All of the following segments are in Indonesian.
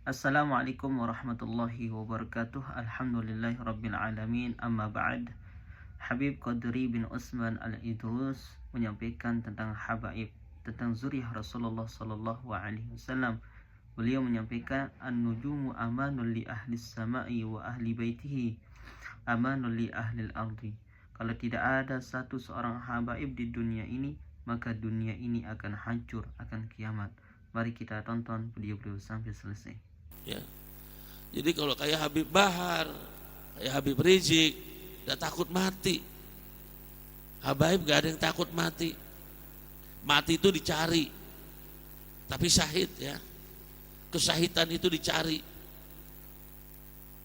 Assalamualaikum warahmatullahi wabarakatuh. Alhamdulillahi rabbil alamin. Amma ba'd. Habib Qadri bin Utsman Al-Idrus menyampaikan tentang habaib, tentang zuriyah Rasulullah sallallahu alaihi wasallam. Beliau menyampaikan an-nujumu amanul li ahli samai wa ahli baitihi amanul li ahli al-ardi. Kalau tidak ada seorang habaib di dunia ini, maka dunia ini akan hancur, akan kiamat. Mari kita tonton video-video sampai selesai. Ya. Jadi kalau kayak Habib Bahar, kayak Habib Rizik, gak takut mati. Habaib gak ada yang takut mati. Mati itu dicari, tapi syahid ya. Kesyahidan itu dicari.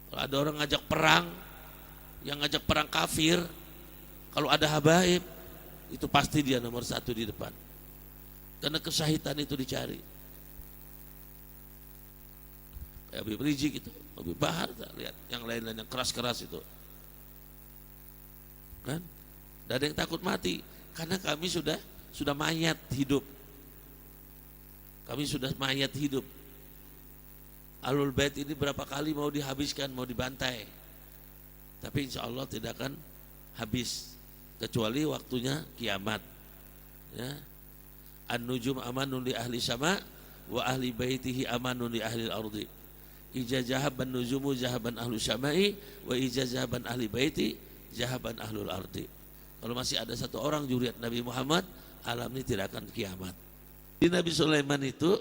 Kalau ada orang ngajak perang, yang ngajak perang kafir, kalau ada habaib, itu pasti dia nomor satu di depan. Karena kesyahidan itu dicari. Habib Rizik itu, Habib Bahar, lihat yang lain-lain yang keras-keras itu, kan? Tidak ada yang takut mati, karena kami sudah mayat hidup. Kami sudah mayat hidup. Ahlul Bait ini berapa kali mau dihabiskan, mau dibantai, tapi insya Allah tidak akan habis kecuali waktunya kiamat. Ya. An-nujum amanun li ahli sama wa ahli baitihi amanun li ahli al-ardi. Ija jahaban nujumu jahaban ahlu syamai wa ija jahaban ahli baiti jahaban ahlul ardi. Kalau masih ada satu orang zuriat Nabi Muhammad, alam ini tidak akan kiamat. Di Nabi Sulaiman itu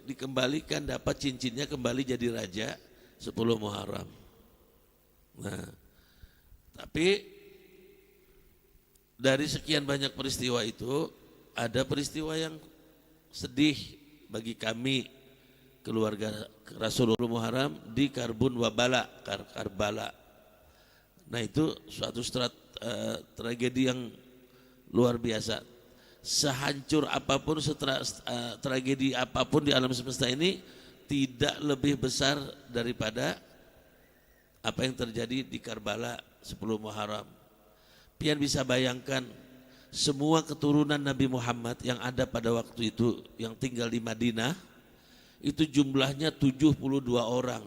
dikembalikan, dapat cincinnya kembali jadi raja 10 Muharram. Nah, tapi dari sekian banyak peristiwa itu ada peristiwa yang sedih bagi kami keluarga Rasulullah Muharram di Karbun Wabala, Karbala. Nah itu suatu tragedi yang luar biasa. Sehancur apapun, tragedi apapun di alam semesta ini tidak lebih besar daripada apa yang terjadi di Karbala 10 Muharram. Pian bisa bayangkan semua keturunan Nabi Muhammad yang ada pada waktu itu yang tinggal di Madinah, itu jumlahnya 72 orang.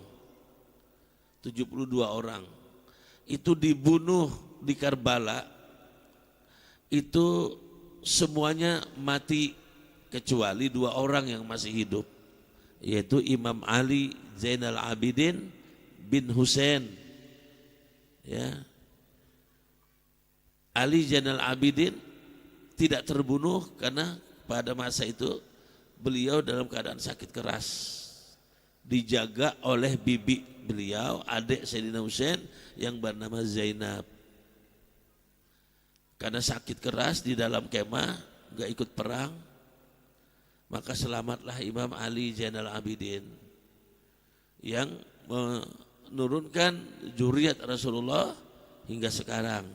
72 orang. Itu dibunuh di Karbala, itu semuanya mati kecuali 2 orang yang masih hidup, yaitu Imam Ali Zainal Abidin bin Husain. Ya. Ali Zainal Abidin tidak terbunuh karena pada masa itu beliau dalam keadaan sakit keras, dijaga oleh bibi beliau, adik Sayyidina Husain yang bernama Zainab. Karena sakit keras di dalam kemah, gak ikut perang, maka selamatlah Imam Ali Zainal Abidin yang menurunkan zuriat Rasulullah hingga sekarang.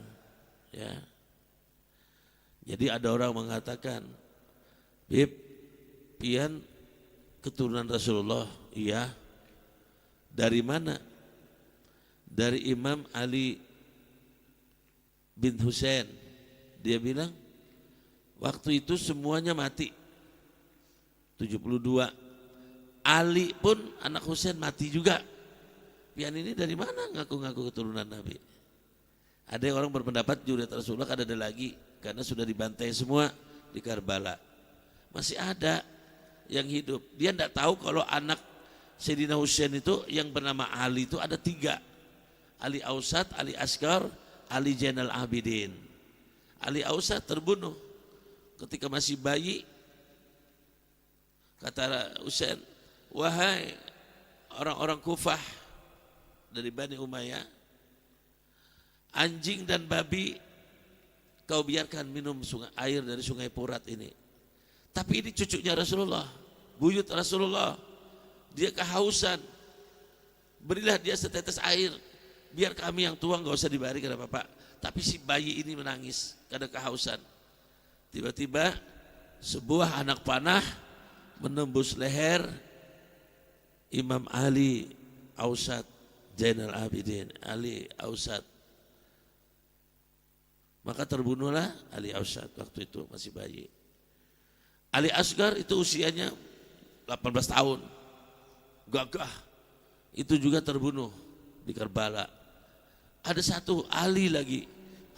Ya. Jadi ada orang mengatakan, Bib, pian keturunan Rasulullah. Iya. Dari mana? Dari Imam Ali bin Husain. Dia bilang waktu itu semuanya mati, 72. Ali pun anak Husain mati juga. Pian ini dari mana ngaku-ngaku keturunan Nabi? Ada orang berpendapat zuriat Rasulullah kan ada lagi, karena sudah dibantai semua di Karbala. Masih ada yang hidup. Dia tidak tahu kalau anak Sayyidina Husain itu yang bernama Ali itu ada 3. Ali Ausat, Ali Asgar, Ali Zainal Abidin. Ali Ausat terbunuh ketika masih bayi. Kata Husain, wahai orang-orang Kufah dari Bani Umayyah, anjing dan babi kau biarkan minum air dari sungai Furat ini. Tapi ini cucunya Rasulullah, buyut Rasulullah, dia kehausan, berilah dia setetes air, biar kami yang tua gak usah dibari kata bapak. Tapi si bayi ini menangis karena kehausan. Tiba-tiba sebuah anak panah menembus leher Imam Ali Ausat Zainal Abidin, Ali Ausat. Maka terbunuhlah Ali Ausat waktu itu masih bayi. Ali Asgar itu usianya 18 tahun. gagah, itu juga terbunuh di Karbala. Ada satu Ali lagi,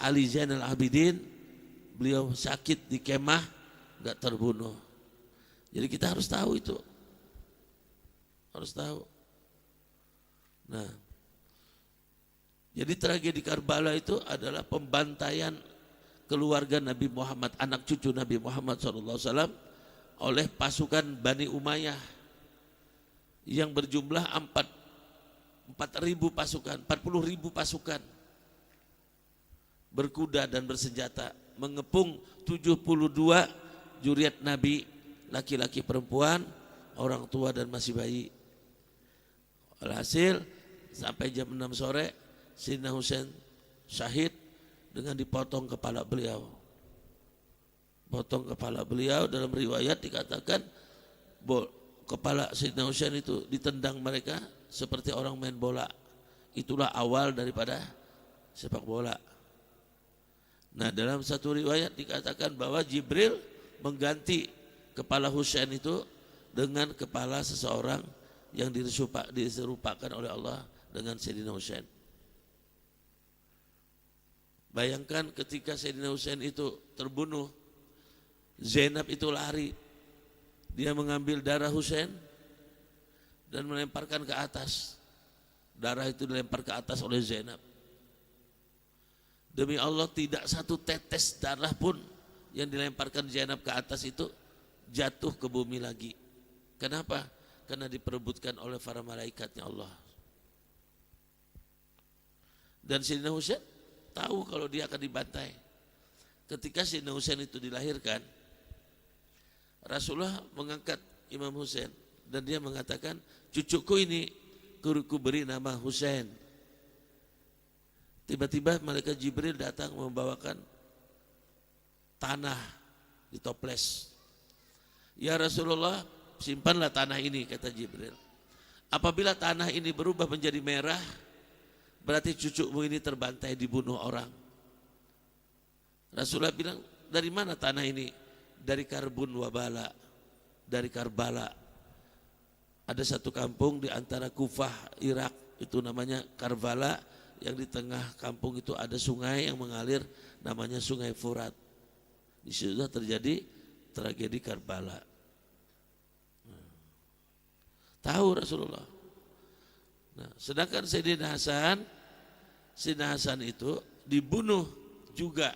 Ali Zainal Abidin, beliau sakit di kemah, gak terbunuh. Jadi kita harus tahu itu, harus tahu. Nah, jadi tragedi Karbala itu adalah pembantaian keluarga Nabi Muhammad, anak cucu Nabi Muhammad SAW oleh pasukan Bani Umayyah yang berjumlah 4.000 pasukan, 40.000 pasukan berkuda dan bersenjata, mengepung 72 juriat Nabi, laki-laki perempuan, orang tua dan masih bayi. Alhasil sampai jam 6 sore Sayyidina Husain syahid dengan dipotong kepala beliau. Potong kepala beliau, dalam riwayat dikatakan kepala Sayyidina Husain itu ditendang mereka seperti orang main bola. Itulah awal daripada sepak bola. Nah, dalam satu riwayat dikatakan bahwa Jibril mengganti kepala Husain itu dengan kepala seseorang yang diserupakan oleh Allah dengan Sayyidina Husain. Bayangkan ketika Sayyidina Husain itu terbunuh, Zainab itu lari. Dia mengambil darah Husain dan melemparkan ke atas. Darah itu dilempar ke atas oleh Zainab. Demi Allah, tidak satu tetes darah pun yang dilemparkan Zainab ke atas itu jatuh ke bumi lagi. Kenapa? Karena diperebutkan oleh para malaikatnya Allah. Dan Sayyidina Husain tahu kalau dia akan dibantai. Ketika Sayyidina Husain itu dilahirkan, Rasulullah mengangkat Imam Husain dan dia mengatakan, cucuku ini ku beri nama Husain. Tiba-tiba malaikat Jibril datang membawakan tanah ditoples. Ya Rasulullah, simpanlah tanah ini, kata Jibril. Apabila tanah ini berubah menjadi merah, berarti cucumu ini terbantai, dibunuh orang. Rasulullah bilang, dari mana tanah ini? Dari Karbun Wabala, dari Karbala. Ada satu kampung di antara Kufah, Irak, itu namanya Karbala, yang di tengah kampung itu ada sungai yang mengalir, namanya Sungai Furat. Di situ terjadi tragedi Karbala. Tahu Rasulullah. Nah, sedangkan Sayyidina Hasan itu dibunuh juga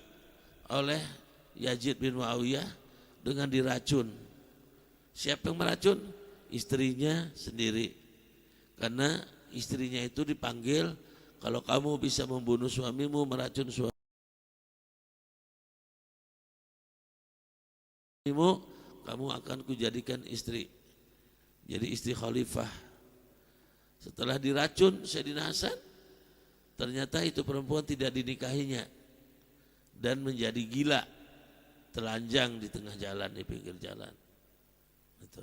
oleh Yazid bin Muawiyah dengan diracun. Siapa yang meracun? Istrinya sendiri. Karena istrinya itu dipanggil, kalau kamu bisa membunuh suamimu, meracun suamimu, kamu akan kujadikan istri. Jadi istri khalifah. Setelah diracun Sayyidina Hasan, ternyata itu perempuan tidak dinikahinya dan menjadi gila, telanjang di tengah jalan, di pinggir jalan. Itu.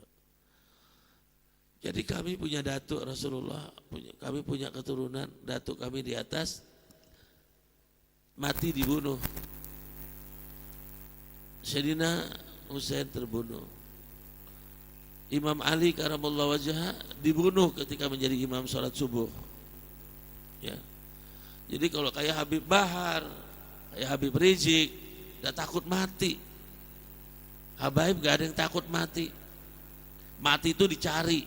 Jadi kami punya datuk Rasulullah, kami punya keturunan, datuk kami di atas mati dibunuh. Sayyidina Husain terbunuh. Imam Ali karamallahu wajhah dibunuh ketika menjadi imam sholat subuh. Ya. Jadi kalau kayak Habib Bahar, kayak Habib Rizik, gak takut mati. Habaib gak ada yang takut mati. Mati itu dicari,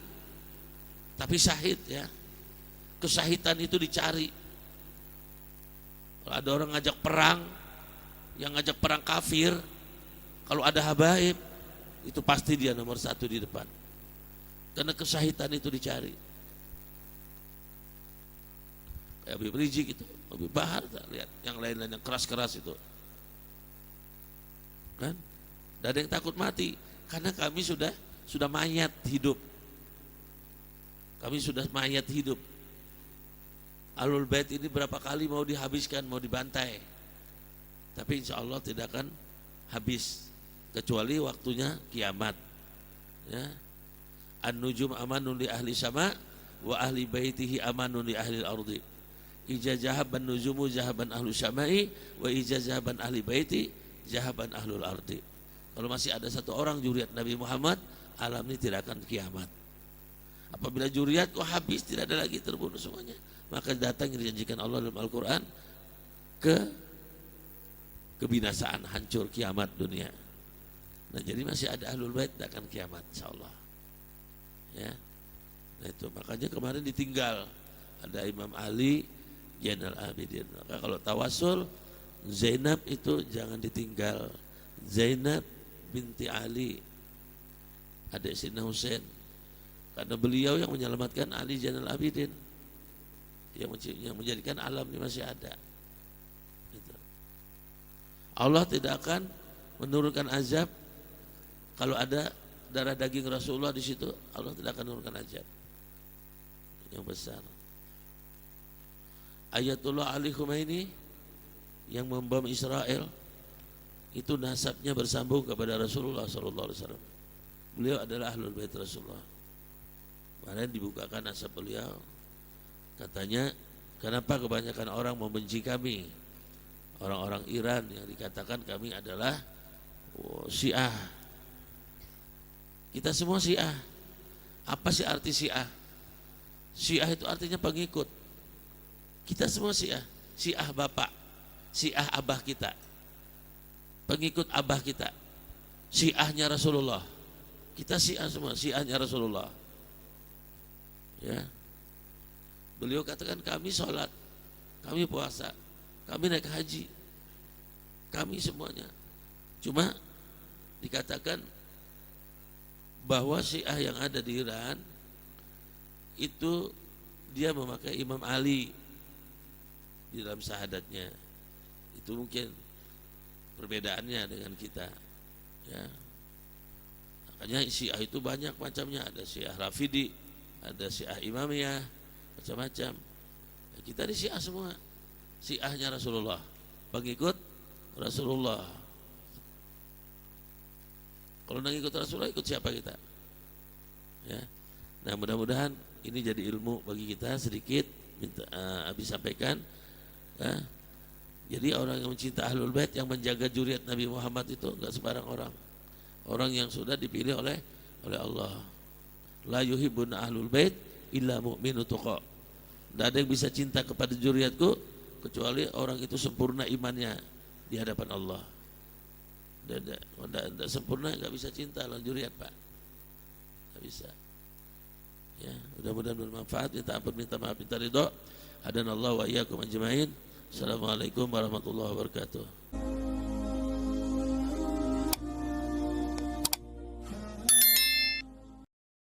tapi syahid ya. Kesyahidan itu dicari. Kalau ada orang ngajak perang, yang ngajak perang kafir, kalau ada habaib, itu pasti dia nomor satu di depan. Karena kesyahidan itu dicari. Kayak Habib Rizik itu, Habib Bahar, lihat yang lain-lain yang keras-keras itu. Kan? Tidak ada yang takut mati, karena kami sudah mayat hidup. Kami sudah mayat hidup. Ahlul Bait ini berapa kali mau dihabiskan, mau dibantai, tapi insya Allah tidak akan habis kecuali waktunya kiamat. Ya. An-nujum amanun li ahli sama wa ahli baitihi amanun li ahli al-ardi. Ija jahaban nujumu jahaban ahlu syamai wa ija jahaban ahli baiti jahaban ahlul ardi. Kalau masih ada satu orang juriat Nabi Muhammad, alam ini tidak akan kiamat. Apabila zuriat kok habis, tidak ada lagi, terbunuh semuanya, maka datang yang dijanjikan Allah dalam Al-Quran, kebinasaan, hancur, kiamat dunia. Nah jadi masih ada ahlul bait, tidak akan kiamat insyaallah. Ya, nah itu makanya kemarin ditinggal ada Imam Ali Zainal Abidin. Maka kalau tawasul Zainab itu jangan ditinggal. Zainab binti Ali, adik Sayyidina Husain, karena beliau yang menyelamatkan Ali Zainal Abidin, yang menjadikan alam ini masih ada. Gitu. Allah tidak akan menurunkan azab kalau ada darah daging Rasulullah di situ. Allah tidak akan menurunkan azab yang besar. Ayatullah Ali Khomeini yang membom Israel itu nasabnya bersambung kepada Rasulullah SAW. Beliau adalah ahlul bait Rasulullah. Kemarin dibukakan nasab beliau. Katanya, kenapa kebanyakan orang membenci kami? Orang-orang Iran yang dikatakan kami adalah Syiah. Kita semua Syiah. Apa sih arti Syiah? Syiah itu artinya pengikut. Kita semua Syiah. Syiah bapak, Syiah abah kita, pengikut abah kita. Syiahnya Rasulullah. Kita Syiah semua, Syiahnya Rasulullah. Ya. Beliau katakan kami sholat, kami puasa, kami naik haji, kami semuanya. Cuma dikatakan bahwa Syiah yang ada di Iran itu dia memakai Imam Ali di dalam syahadatnya. Itu mungkin perbedaannya dengan kita. Ya. Makanya Syiah itu banyak macamnya, ada Syiah Rafidi, ada Syiah Imamiyah, macam-macam. Kita di Syiah semua. Syiahnya Rasulullah, pengikut Rasulullah. Kalau nak ikut Rasulullah, ikut siapa kita? Ya. Nah mudah-mudahan ini jadi ilmu bagi kita sedikit. Minta Abi sampaikan. Ya. Jadi orang yang mencinta ahlul bait, yang menjaga zuriat Nabi Muhammad itu enggak sembarang orang. Orang yang sudah dipilih oleh Allah. La yuhibbun ahlul bait illa mu'minu tuqa. Tidak ada yang bisa cinta kepada zuriatku kecuali orang itu sempurna imannya di hadapan Allah. Tidak sempurna nggak bisa cinta lawan zuriat, Pak. Nggak bisa. Ya, mudah-mudahan bermanfaat. Minta ampun, minta maaf, minta ridho. Hadanallahu wa iyyakum ajmain. Assalamualaikum warahmatullahi wabarakatuh.